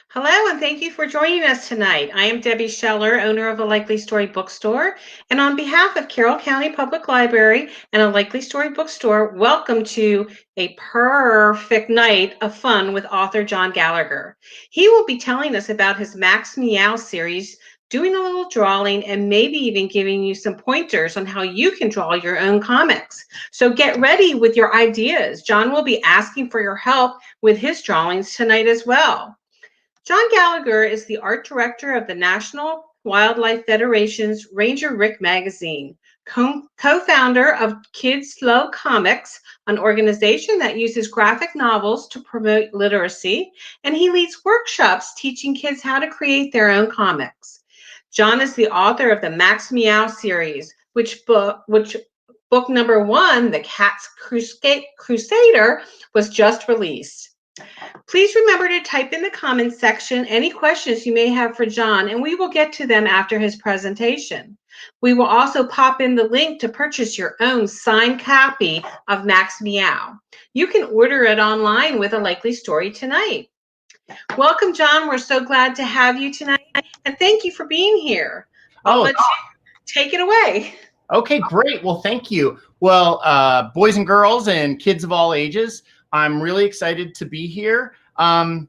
Hello, and thank you for joining us tonight. I am Debbie Scheller, owner of a Likely Story bookstore. And on behalf of Carroll County Public Library and a Likely Story bookstore, welcome to a perfect night of fun with author John Gallagher. He will be telling us about his Max Meow series, doing a little drawing, and maybe even giving you some pointers on how you can draw your own comics. So get ready with your ideas. John will be asking for your help with his drawings tonight as well. John Gallagher is the art director of the National Wildlife Federation's Ranger Rick magazine, co-founder of Kids Slow Comics, an organization that uses graphic novels to promote literacy, and he leads workshops teaching kids how to create their own comics. John is the author of the Max Meow series, which book number one, The Cat's Crusader, was just released. Please remember to type in the comments section any questions you may have for John, and we will get to them after his presentation. We will also pop in the link to purchase your own signed copy of Max Meow. You can order it online with a Likely Story tonight. Welcome, John. We're so glad to have you tonight, and thank you for being here. I'll let you take it away. Okay, great. Well, thank you. Well, boys and girls and kids of all ages, I'm really excited to be here. I'm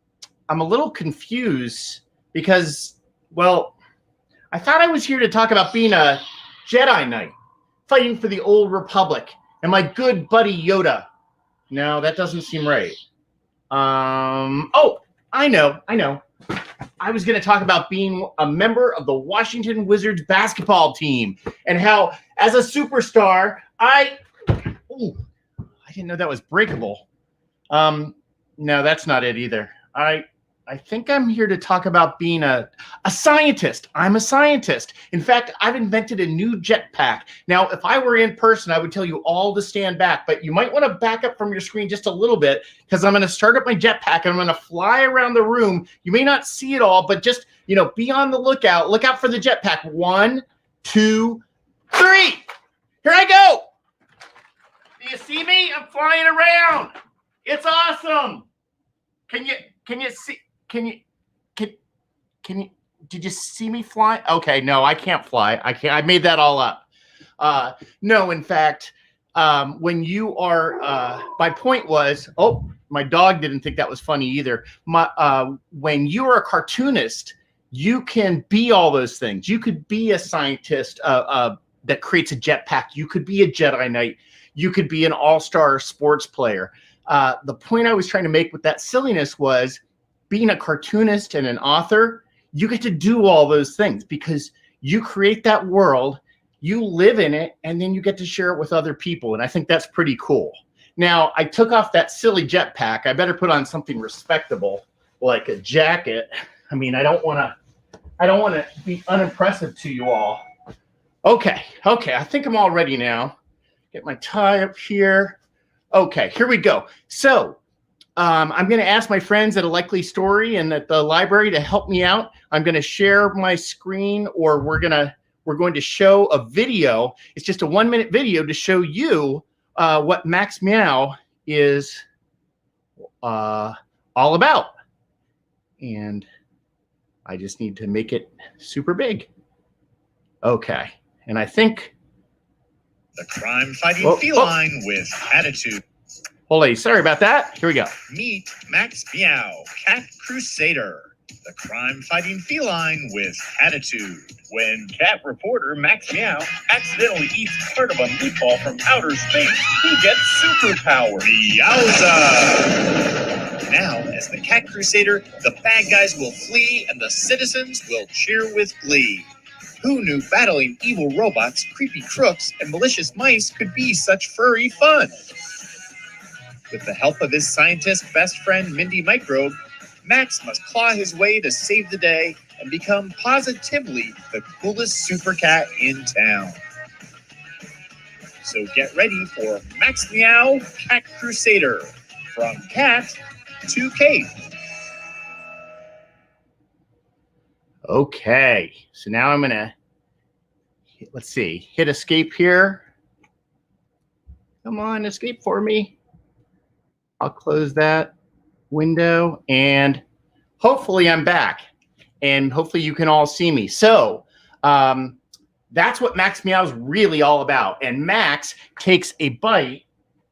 a little confused because, well, I thought I was here to talk about being a Jedi Knight, fighting for the old Republic, and my good buddy Yoda. No, that doesn't seem right. Oh, I know. I was going to talk about being a member of the Washington Wizards basketball team and how, as a superstar, I didn't know that was breakable. No, that's not it either. I think I'm here to talk about being a scientist. I'm a scientist. In fact, I've invented a new jetpack. Now, if I were in person, I would tell you all to stand back, but you might want to back up from your screen just a little bit because I'm going to start up my jetpack and I'm going to fly around the room. You may not see it all, but just, be on the lookout. Look out for the jetpack. 1, 2, 3. Here I go. Do you see me? I'm flying around. It's awesome. Can you see? Did you see me fly? Okay, no, I can't fly. I made that all up. No, in fact, when you are, my point was, my dog didn't think that was funny either. When you are a cartoonist, you can be all those things. You could be a scientist that creates a jetpack. You could be a Jedi Knight. You could be an all-star sports player. The point I was trying to make with that silliness was being a cartoonist and an author, you get to do all those things because you create that world, you live in it, and then you get to share it with other people. And I think that's pretty cool. Now, I took off that silly jetpack. I better put on something respectable, like a jacket. I mean, I don't want to be unimpressive to you all. Okay, I think I'm all ready now. Get my tie up here. Okay, here we go. So I'm going to ask my friends at A Likely Story and at the library to help me out. I'm going to share my screen, or we're going to show a video. It's just a 1-minute video to show you what Max Meow is all about. And I just need to make it super big. Okay, and I think the crime-fighting feline with attitude. Holy, sorry about that. Here we go. Meet Max Meow, Cat Crusader, the crime-fighting feline with attitude. When cat reporter Max Meow accidentally eats part of a meatball from outer space, he gets superpowers. Yowza! Now, as the Cat Crusader, the bad guys will flee and the citizens will cheer with glee. Who knew battling evil robots, creepy crooks, and malicious mice could be such furry fun? With the help of his scientist best friend Mindy Microbe, Max must claw his way to save the day and become positively the coolest super cat in town. So get ready for Max Meow, Cat Crusader, from cat to cape. Okay, so now I'm gonna, let's see, hit escape here. Come on, escape for me. I'll close that window and hopefully I'm back, and hopefully you can all see me. So that's what Max Meow is really all about. And Max takes a bite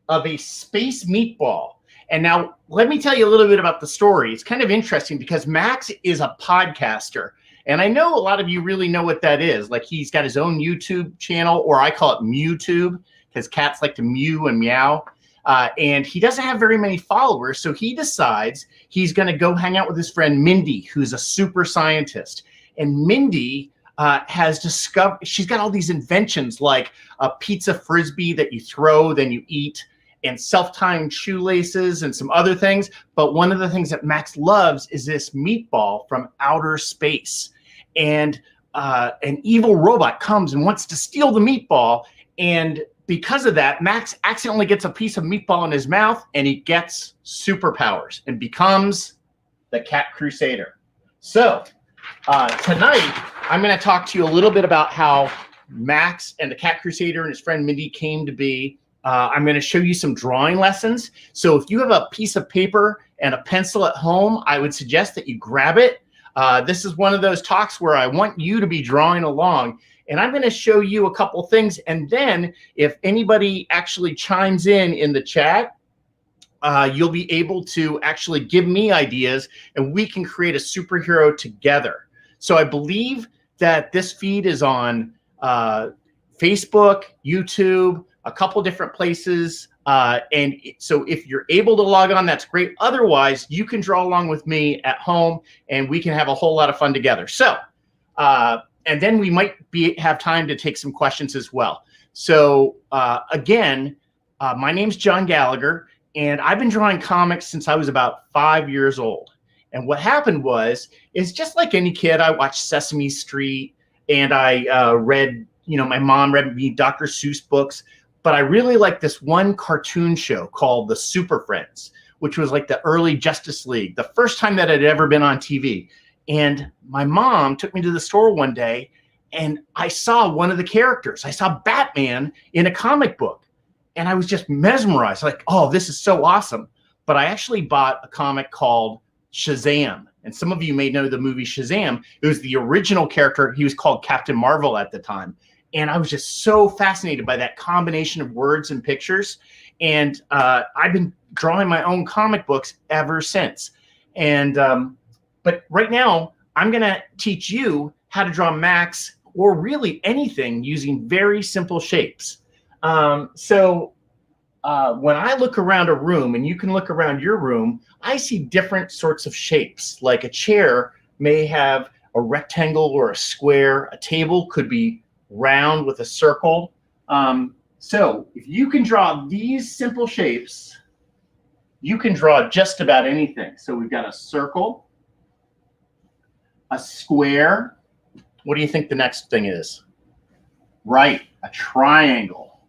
of a space meatball. And now let me tell you a little bit about the story. It's kind of interesting because Max is a podcaster. And I know a lot of you really know what that is. Like, he's got his own YouTube channel, or I call it MewTube, because cats like to mew and meow. And he doesn't have very many followers. So he decides he's going to go hang out with his friend Mindy, who's a super scientist. And Mindy has discovered, she's got all these inventions, like a pizza frisbee that you throw, then you eat, and self-tying shoelaces and some other things. But one of the things that Max loves is this meatball from outer space. And an evil robot comes and wants to steal the meatball. And because of that, Max accidentally gets a piece of meatball in his mouth, and he gets superpowers and becomes the Cat Crusader. So tonight, I'm going to talk to you a little bit about how Max and the Cat Crusader and his friend Mindy came to be. I'm going to show you some drawing lessons. So if you have a piece of paper and a pencil at home, I would suggest that you grab it. This is one of those talks where I want you to be drawing along. And I'm going to show you a couple things. And then if anybody actually chimes in the chat, you'll be able to actually give me ideas, and we can create a superhero together. So I believe that this feed is on Facebook, YouTube, a couple different places. And so if you're able to log on, that's great. Otherwise, you can draw along with me at home, and we can have a whole lot of fun together. So, and then we might have time to take some questions as well. So again, my name's John Gallagher, and I've been drawing comics since I was about 5 years old. And what happened is just like any kid, I watched Sesame Street, and I read, my mom read me Dr. Seuss books. But I really liked this one cartoon show called The Super Friends, which was like the early Justice League, the first time that it had ever been on TV. And my mom took me to the store one day, and I saw one of the characters. I saw Batman in a comic book, and I was just mesmerized, like, oh, this is so awesome. But I actually bought a comic called Shazam. And some of you may know the movie Shazam. It was the original character. He was called Captain Marvel at the time. And I was just so fascinated by that combination of words and pictures. And I've been drawing my own comic books ever since. And but right now, I'm going to teach you how to draw Max, or really anything, using very simple shapes. So when I look around a room, and you can look around your room, I see different sorts of shapes. Like a chair may have a rectangle or a square. A table could be round with a circle. So if you can draw these simple shapes, you can draw just about anything. So we've got a circle, a square. What do you think the next thing is? Right, a triangle.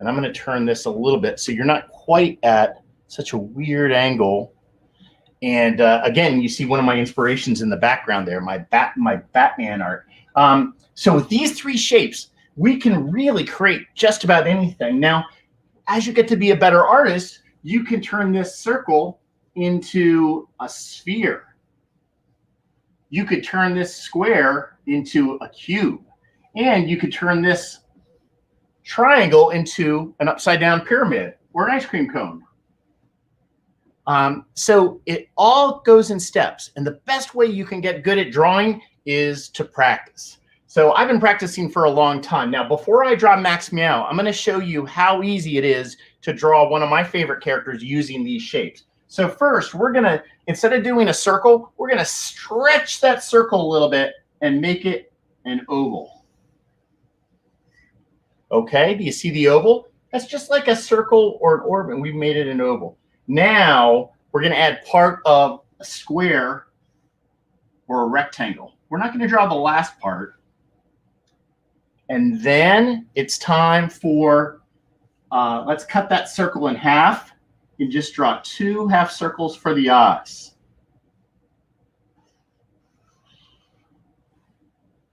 And I'm going to turn this a little bit so you're not quite at such a weird angle. And again, you see one of my inspirations in the background there, my Batman art. So with these three shapes, we can really create just about anything. Now, as you get to be a better artist, you can turn this circle into a sphere. You could turn this square into a cube. And you could turn this triangle into an upside-down pyramid or an ice cream cone. So it all goes in steps. And the best way you can get good at drawing is to practice. So I've been practicing for a long time. Now, before I draw Max Meow, I'm going to show you how easy it is to draw one of my favorite characters using these shapes. So first, we're going to, instead of doing a circle, we're going to stretch that circle a little bit and make it an oval. Okay, do you see the oval? That's just like a circle or an orbit. We've made it an oval. Now, we're going to add part of a square or a rectangle. We're not going to draw the last part. And then it's time for, let's cut that circle in half and just draw 2 half circles for the eyes.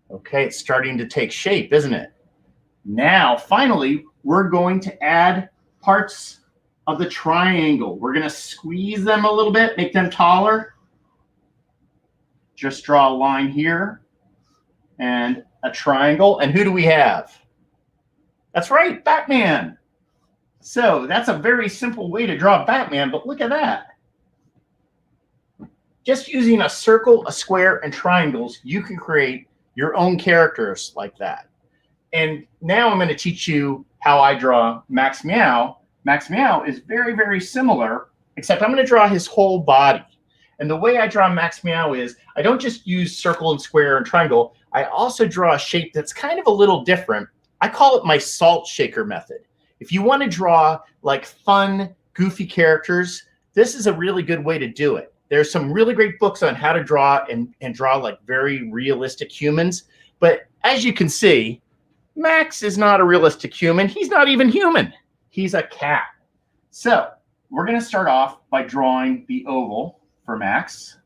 Okay, it's starting to take shape, isn't it? Now, finally, we're going to add parts of the triangle. We're going to squeeze them a little bit, make them taller. just draw a line here and a triangle. And who do we have? That's right, Batman. So that's a very simple way to draw Batman, but look at that. Just using a circle, a square, and triangles, you can create your own characters like that. And now I'm going to teach you how I draw Max Meow. Max Meow is very, very similar, except I'm going to draw his whole body. And the way I draw Max Meow is I don't just use circle and square and triangle. I also draw a shape that's kind of a little different. I call it my salt shaker method. If you want to draw like fun, goofy characters, this is a really good way to do it. There's some really great books on how to draw and draw like very realistic humans. But as you can see, Max is not a realistic human. He's not even human. He's a cat. So we're going to start off by drawing the oval for Max.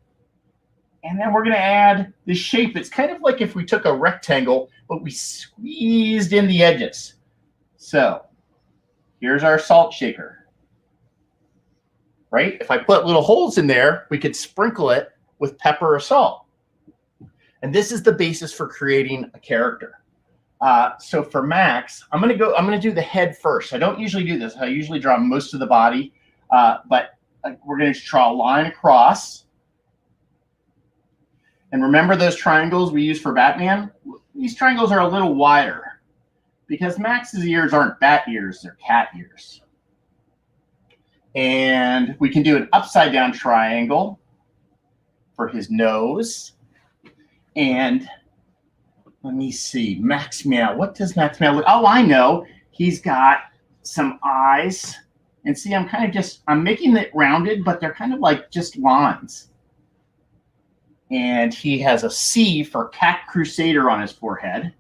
And then we're going to add this shape. It's kind of like if we took a rectangle, but we squeezed in the edges. So here's our salt shaker. Right? If I put little holes in there, we could sprinkle it with pepper or salt. And this is the basis for creating a character. So for Max, I'm going to do the head first. I don't usually do this. I usually draw most of the body, but we're going to draw a line across. And remember those triangles we use for Batman? These triangles are a little wider because Max's ears aren't bat ears, they're cat ears. And we can do an upside down triangle for his nose. And let me see, Max Meow. What does Max Meow look? Oh, I know. He's got some eyes. And see, I'm making it rounded, but they're kind of like just lines. And he has a C for Cat Crusader on his forehead.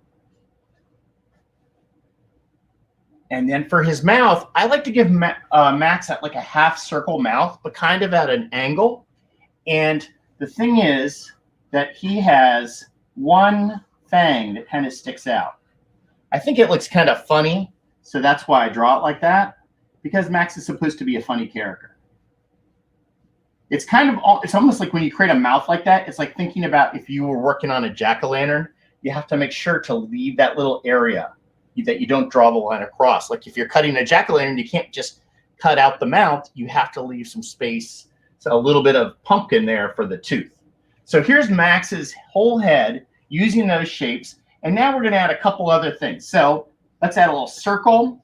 And then for his mouth, I like to give Max like a half circle mouth, but kind of at an angle. And the thing is that he has one fang that kind of sticks out. I think it looks kind of funny, so that's why I draw it like that, because Max is supposed to be a funny character. It's almost like when you create a mouth like that, it's like thinking about if you were working on a jack-o'-lantern, you have to make sure to leave that little area that you don't draw the line across. Like if you're cutting a jack-o'-lantern, you can't just cut out the mouth. You have to leave some space, so a little bit of pumpkin there for the tooth. So here's Max's whole head using those shapes. And now we're going to add a couple other things. So let's add a little circle.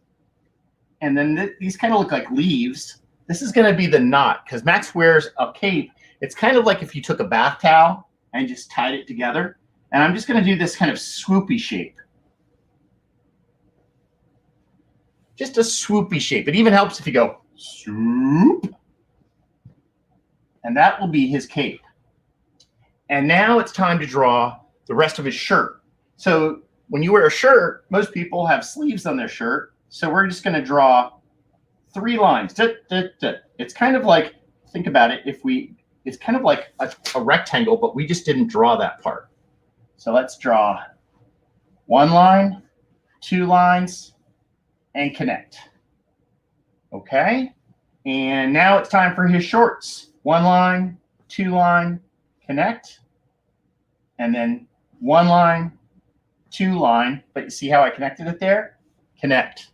And then these kind of look like leaves. This is going to be the knot because Max wears a cape. It's kind of like if you took a bath towel and just tied it together. And I'm just going to do this kind of swoopy shape. Just a swoopy shape. It even helps if you go swoop. And that will be his cape. And now it's time to draw the rest of his shirt. So when you wear a shirt, most people have sleeves on their shirt. So we're just going to draw 3 lines. It's kind of like, think about it, it's kind of like a rectangle, but we just didn't draw that part. So let's draw 1 line, 2 lines, and connect. Okay? And now it's time for his shorts. 1 line, 2 line, connect. And then 1 line, 2 line. But you see how I connected it there? Connect.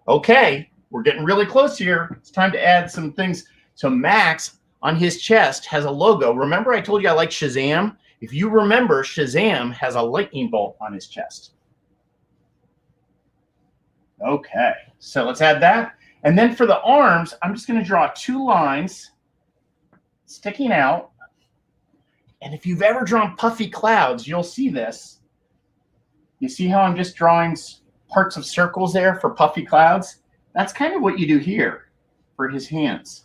Okay, we're getting really close here. It's time to add some things. So Max on his chest has a logo. Remember I told you I like Shazam? If you remember, Shazam has a lightning bolt on his chest. Okay, so let's add that. And then for the arms, I'm just going to draw 2 lines sticking out. And if you've ever drawn puffy clouds, you'll see this. You see how I'm just drawing parts of circles there for puffy clouds? That's kind of what you do here for his hands.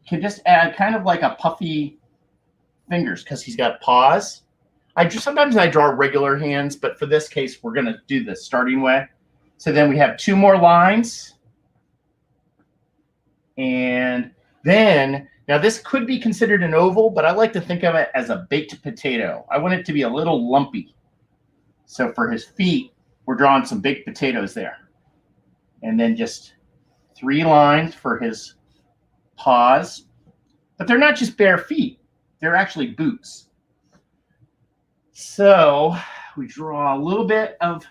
You can just add kind of like a puffy fingers because he's got paws. Sometimes I draw regular hands, but for this case, we're going to do the starting way. So then we have 2 more lines. And then, now this could be considered an oval, but I like to think of it as a baked potato. I want it to be a little lumpy. So for his feet, we're drawing some baked potatoes there. And then just 3 lines for his paws. But they're not just bare feet. They're actually boots. So we draw a little bit of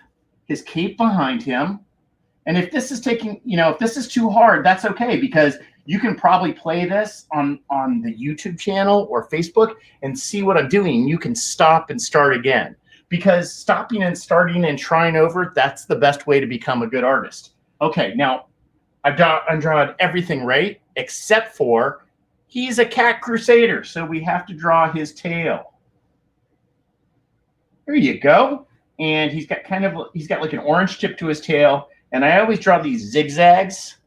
his cape behind him. And if this is taking, if this is too hard, that's okay, because you can probably play this on the YouTube channel or Facebook and see what I'm doing. You can stop and start again, because stopping and starting and trying over, that's the best way to become a good artist. Okay, now I've drawn everything right, except for he's a cat crusader, so we have to draw his tail. There you go. And he's got like an orange tip to his tail. And I always draw these zigzags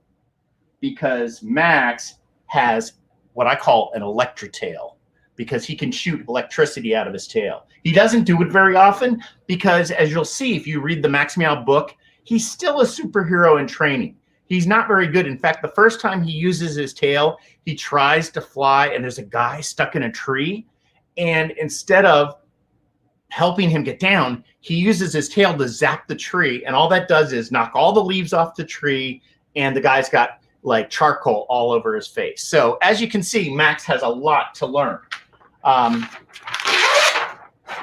because Max has what I call an electric tail, because he can shoot electricity out of his tail. He doesn't do it very often because, as you'll see if you read the Max Meow book, he's still a superhero in training. He's not very good. In fact, the first time he uses his tail, he tries to fly and there's a guy stuck in a tree. And instead of helping him get down, he uses his tail to zap the tree, and all that does is knock all the leaves off the tree, and the guy's got like charcoal all over his face. So as you can see, Max has a lot to learn.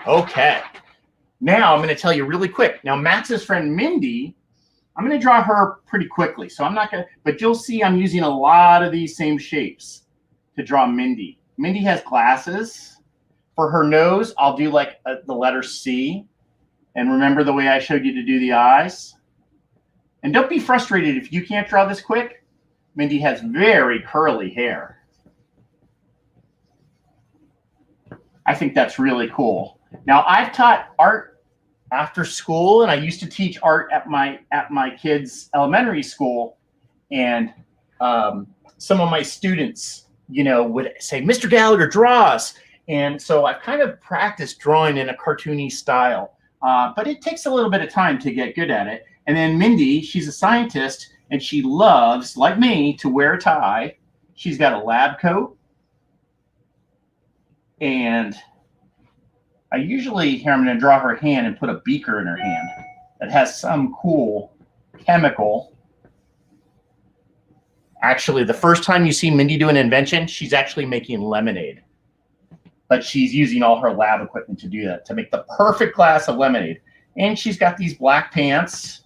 Okay, now I'm going to tell you really quick. Now Max's friend Mindy, I'm going to draw her pretty quickly, so I'm not going to, but you'll see I'm using a lot of these same shapes to draw Mindy. Mindy has glasses. For her nose, I'll do like the letter C. And remember the way I showed you to do the eyes. And don't be frustrated if you can't draw this quick. Mindy has very curly hair. I think that's really cool. Now, I've taught art after school, and I used to teach art at my kids' elementary school. And some of my students, would say, "Mr. Gallagher, draw us." And so I've kind of practiced drawing in a cartoony style, but it takes a little bit of time to get good at it. And then Mindy, she's a scientist, and she loves, like me, to wear a tie. She's got a lab coat. And I'm going to draw her hand and put a beaker in her hand that has some cool chemical. Actually, the first time you see Mindy do an invention, she's actually making lemonade. But she's using all her lab equipment to do that, to make the perfect glass of lemonade. And she's got these black pants.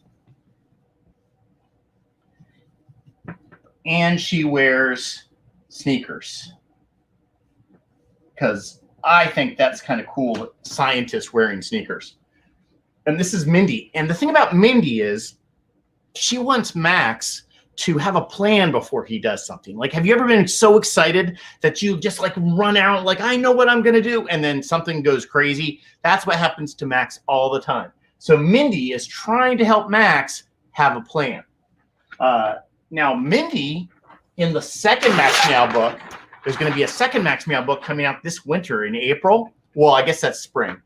And she wears sneakers. Because I think that's kind of cool, scientists wearing sneakers. And this is Mindy. And the thing about Mindy is she wants Max to have a plan before he does something. Like, have you ever been so excited that you just like run out, like, I know what I'm going to do, and then something goes crazy? That's what happens to Max all the time. So Mindy is trying to help Max have a plan. Now, Mindy, in the second Max Meow book, there's going to be a second Max Meow book coming out this winter in April. Well, I guess that's spring.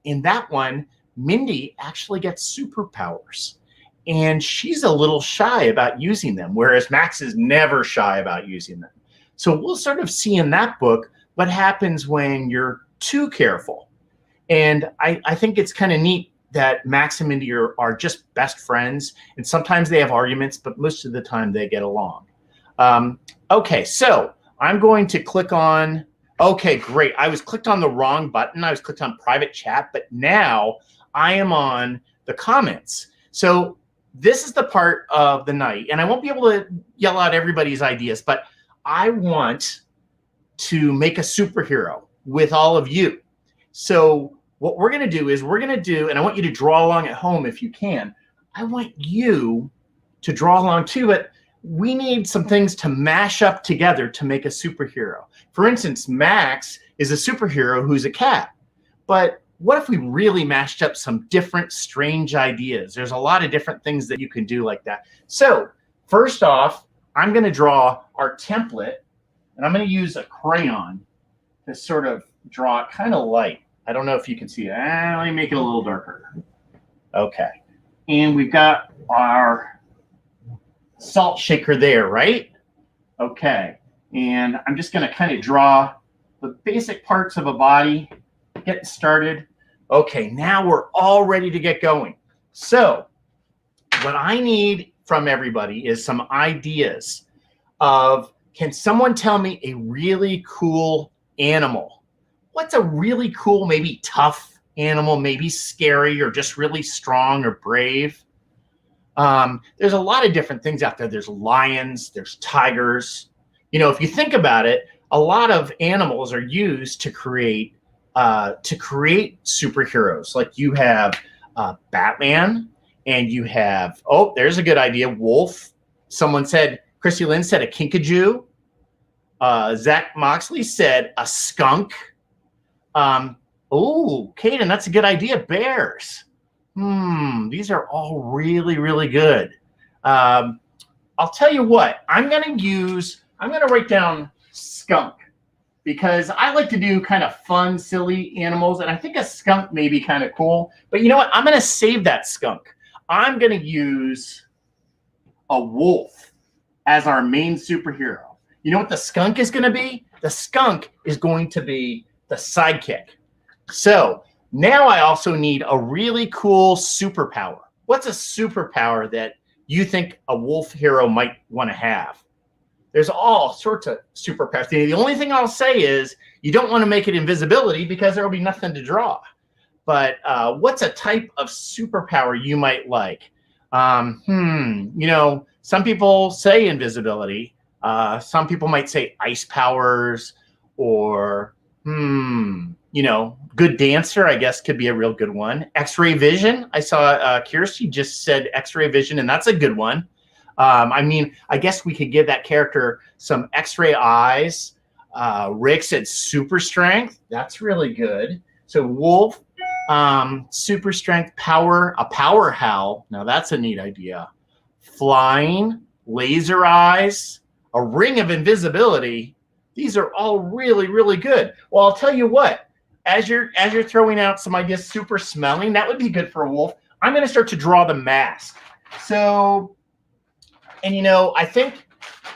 In that one, Mindy actually gets superpowers. And she's a little shy about using them, whereas Max is never shy about using them. So we'll sort of see in that book what happens when you're too careful. And I think it's kind of neat that Max and Mindy are just best friends. And sometimes they have arguments, but most of the time they get along. Okay, so I'm going to click on, okay, great. I was clicked on the wrong button. I was clicked on private chat, but now I am on the comments. So this is the part of the night, and I won't be able to yell out everybody's ideas, but I want to make a superhero with all of you. So what we're going to do is and I want you to draw along at home if you can. I want you to draw along too, but we need some things to mash up together to make a superhero. For instance, Max is a superhero who's a cat, but what if we really mashed up some different strange ideas? There's a lot of different things that you can do like that. So first off, I'm going to draw our template, and I'm going to use a crayon to sort of draw it kind of light. I don't know if you can see it. Let me make it a little darker. Okay. And we've got our salt shaker there, right? Okay. And I'm just going to kind of draw the basic parts of a body, getting started. Okay, now we're all ready to get going. So what I need from everybody is some ideas of, can someone tell me a really cool animal what's a really cool, maybe tough animal, maybe scary or just really strong or brave? There's a lot of different things out there. There's lions, there's tigers. You know, if you think about it, a lot of animals are used to create superheroes. Like you have Batman, and you have, oh, there's a good idea, wolf. Someone said, Chrissy Lynn said a kinkajou. Zach Moxley said a skunk. Oh, Caden, that's a good idea. Bears. These are all really, really good. I'll tell you what, I'm going to write down skunk because I like to do kind of fun, silly animals. And I think a skunk may be kind of cool. But you know what? I'm going to save that skunk. I'm going to use a wolf as our main superhero. You know what the skunk is going to be? The skunk is going to be the sidekick. So now I also need a really cool superpower. What's a superpower that you think a wolf hero might want to have? There's all sorts of superpowers. The only thing I'll say is you don't want to make it invisibility because there will be nothing to draw. But what's a type of superpower you might like? You know, some people say invisibility. Some people might say ice powers or, you know, good dancer, I guess, could be a real good one. X-ray vision. I saw Kirsty just said X-ray vision, and that's a good one. I mean, I guess we could give that character some X-ray eyes. Rick said super strength. That's really good. So wolf, super strength, power, a power howl. Now that's a neat idea. Flying, laser eyes, a ring of invisibility. These are all really, really good. Well, I'll tell you what, as you're throwing out some ideas, super smelling, that would be good for a wolf. I'm going to start to draw the mask. So, and you know, I think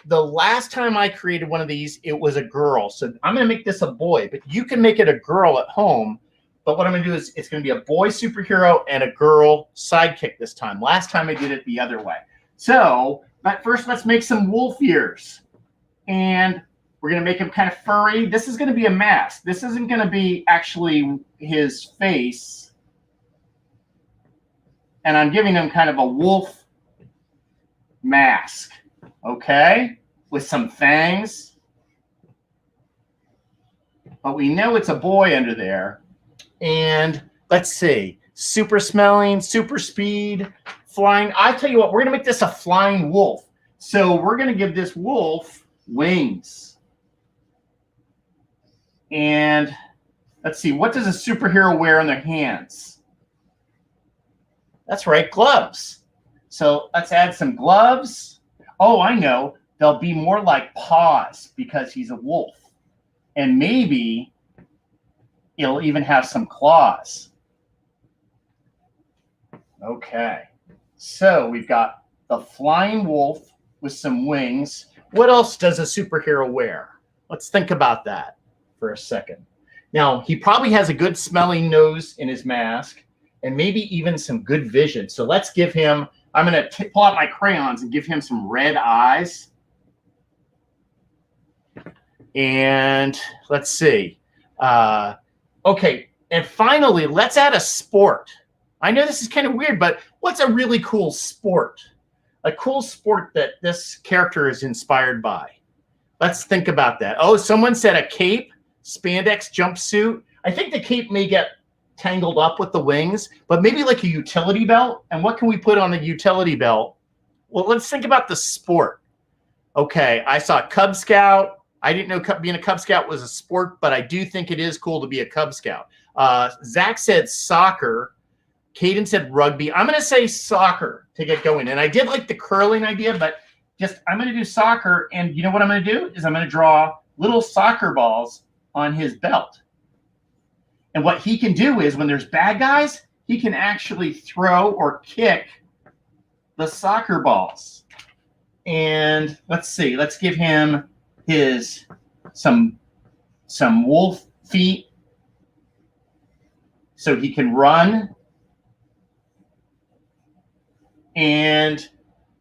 the last time I created one of these, it was a girl. So I'm going to make this a boy, but you can make it a girl at home. But what I'm going to do is it's going to be a boy superhero and a girl sidekick this time. Last time I did it the other way. So, but first let's make some wolf ears. And we're going to make him kind of furry. This is going to be a mask. This isn't going to be actually his face. And I'm giving him kind of a wolf mask. Okay? With some fangs. But we know it's a boy under there. And let's see. Super smelling, super speed, flying. I'll tell you what, we're going to make this a flying wolf. So we're going to give this wolf wings. And let's see, what does a superhero wear on their hands? That's right, gloves. So let's add some gloves. Oh, I know. They'll be more like paws because he's a wolf. And maybe it'll even have some claws. Okay. So we've got the flying wolf with some wings. What else does a superhero wear? Let's think about that for a second. Now, he probably has a good smelling nose in his mask and maybe even some good vision. So let's give him, I'm going to pull out my crayons and give him some red eyes. And let's see. Okay, and finally, let's add a sport. I know this is kind of weird, but what's a really cool sport? A cool sport that this character is inspired by. Let's think about that. Oh, someone said a cape, spandex jumpsuit. I think the cape may get tangled up with the wings, but maybe like a utility belt. And what can we put on the utility belt? Well, let's think about the sport. Okay, I saw Cub Scout. I didn't know being a Cub Scout was a sport, but I do think it is cool to be a Cub Scout. Zach said soccer. Caden said rugby. I'm going to say soccer to get going. And I did like the curling idea, but just I'm going to do soccer. And you know what I'm going to do is I'm going to draw little soccer balls on his belt. And what he can do is when there's bad guys, he can actually throw or kick the soccer balls. And let's see. Let's give him his some wolf feet so he can run. And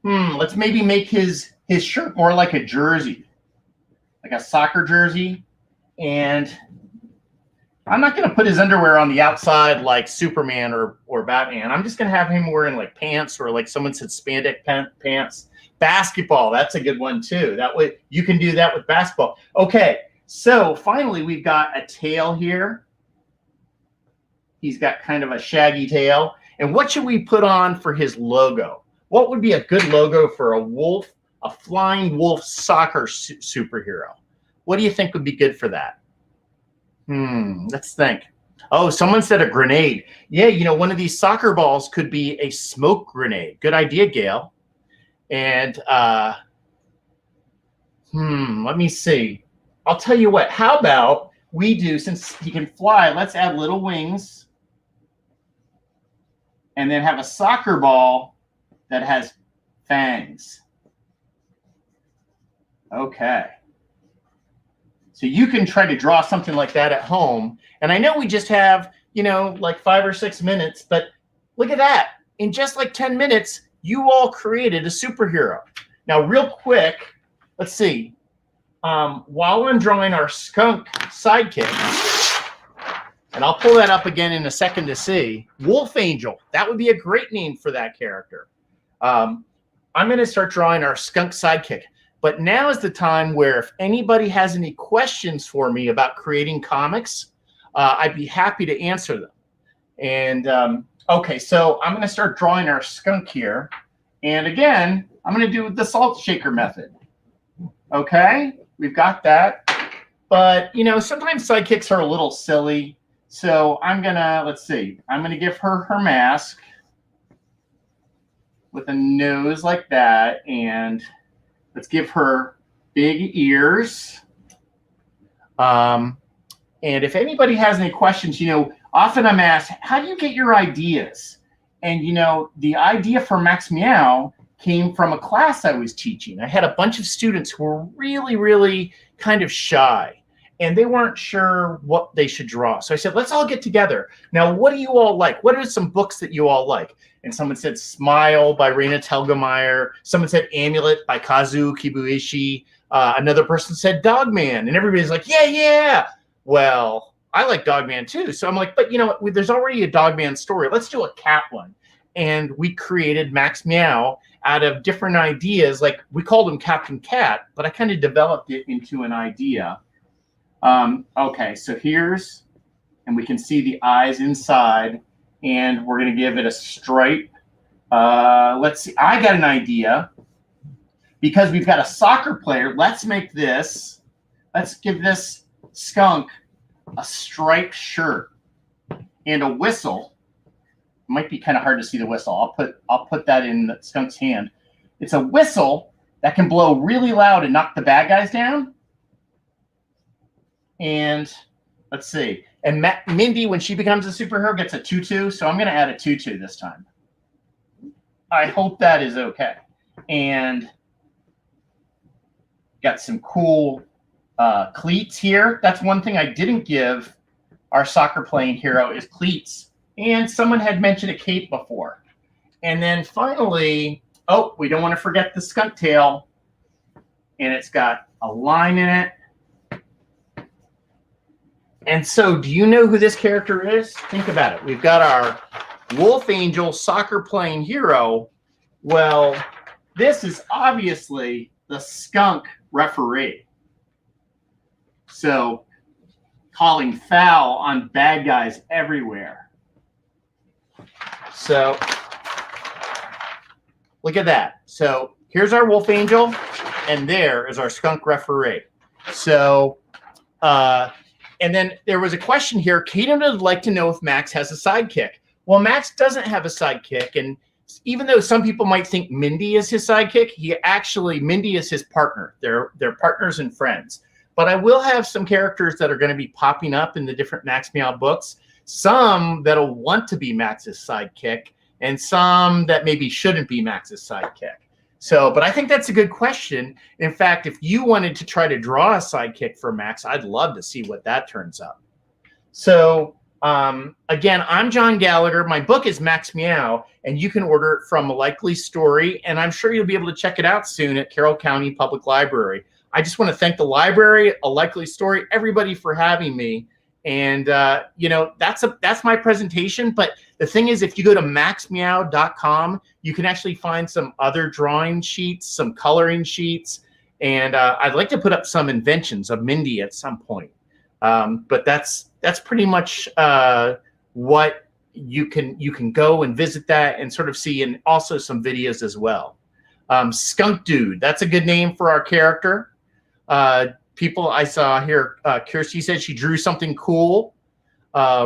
let's maybe make his shirt more like a jersey, like a soccer jersey. And I'm not going to put his underwear on the outside like Superman or Batman. I'm just going to have him wearing like pants, or like someone said spandex pants. Basketball, that's a good one too. That way you can do that with basketball. Okay, so finally we've got a tail here. He's got kind of a shaggy tail. And what should we put on for his logo? What would be a good logo for a wolf, a flying wolf soccer superhero? What do you think would be good for that? Let's think. Oh, someone said a grenade. Yeah, you know, one of these soccer balls could be a smoke grenade. Good idea, Gail. And let me see. I'll tell you what. How about we do, since he can fly, let's add little wings. And then have a soccer ball that has fangs. Okay. So you can try to draw something like that at home. And I know we just have, you know, like 5 or 6 minutes, but look at that. In just like 10 minutes, you all created a superhero. Now, real quick, let's see. While I'm drawing our skunk sidekick, and I'll pull that up again in a second to see. Wolf Angel. That would be a great name for that character. I'm going to start drawing our skunk sidekick. But now is the time where if anybody has any questions for me about creating comics, I'd be happy to answer them. And okay, so I'm going to start drawing our skunk here. And again, I'm going to do the salt shaker method. Okay, we've got that. But, you know, sometimes sidekicks are a little silly. So I'm going to, let's see, I'm going to give her her mask with a nose like that. And let's give her big ears. And if anybody has any questions, you know, often I'm asked, how do you get your ideas? And, you know, the idea for Max Meow came from a class I was teaching. I had a bunch of students who were really, really kind of shy. And they weren't sure what they should draw. So I said, let's all get together. Now, what do you all like? What are some books that you all like? And someone said Smile by Raina Telgemeier. Someone said Amulet by Kazuo Kibuishi. Another person said Dogman. And everybody's like, yeah, yeah. Well, I like Dogman too. So I'm like, but you know what? There's already a Dogman story. Let's do a cat one. And we created Max Meow out of different ideas. Like we called him Captain Cat, but I kind of developed it into an idea. Okay, so here's, and we can see the eyes inside, and we're going to give it a stripe. Let's see, I got an idea. Because we've got a soccer player, let's make this, let's give this skunk a striped shirt and a whistle. It might be kind of hard to see the whistle. I'll put that in the skunk's hand. It's a whistle that can blow really loud and knock the bad guys down. And let's see. And Mindy, when she becomes a superhero, gets a tutu. So I'm going to add a tutu this time. I hope that is okay. And got some cool cleats here. That's one thing I didn't give our soccer playing hero is cleats. And someone had mentioned a cape before. And then finally, oh, we don't want to forget the skunk tail. And it's got a line in it. And so do you know who this character is? Think about it. We've got our Wolf Angel soccer playing hero. Well, this is obviously the skunk referee. So calling foul on bad guys everywhere. So look at that. So here's our Wolf Angel, and there is our skunk referee. So and then there was a question here. Kaden would like to know if Max has a sidekick. Well, Max doesn't have a sidekick. And even though some people might think Mindy is his sidekick, Mindy is his partner. They're partners and friends. But I will have some characters that are going to be popping up in the different Max Meow books. Some that'll want to be Max's sidekick, and some that maybe shouldn't be Max's sidekick. So, but I think that's a good question. In fact, if you wanted to try to draw a sidekick for Max, I'd love to see what that turns up. So, again, I'm John Gallagher. My book is Max Meow, and you can order it from A Likely Story, and I'm sure you'll be able to check it out soon at Carroll County Public Library. I just want to thank the library, A Likely Story, everybody for having me. And you know, that's my presentation. But the thing is, if you go to maxmeow.com, you can actually find some other drawing sheets, some coloring sheets, and I'd like to put up some inventions of Mindy at some point. But that's pretty much what you can go and visit that and sort of see, and also some videos as well. Skunk Dude, that's a good name for our character. People I saw here, Kirsty said she drew something cool.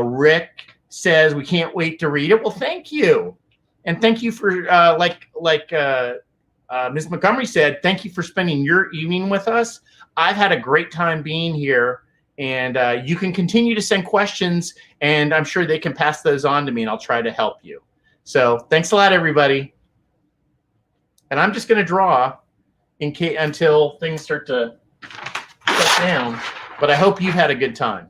Rick says we can't wait to read it. Well, thank you. And thank you for, like Ms. Montgomery said, thank you for spending your evening with us. I've had a great time being here, and you can continue to send questions, and I'm sure they can pass those on to me, and I'll try to help you. So thanks a lot, everybody. And I'm just going to draw until things start to shut down, but I hope you've had a good time.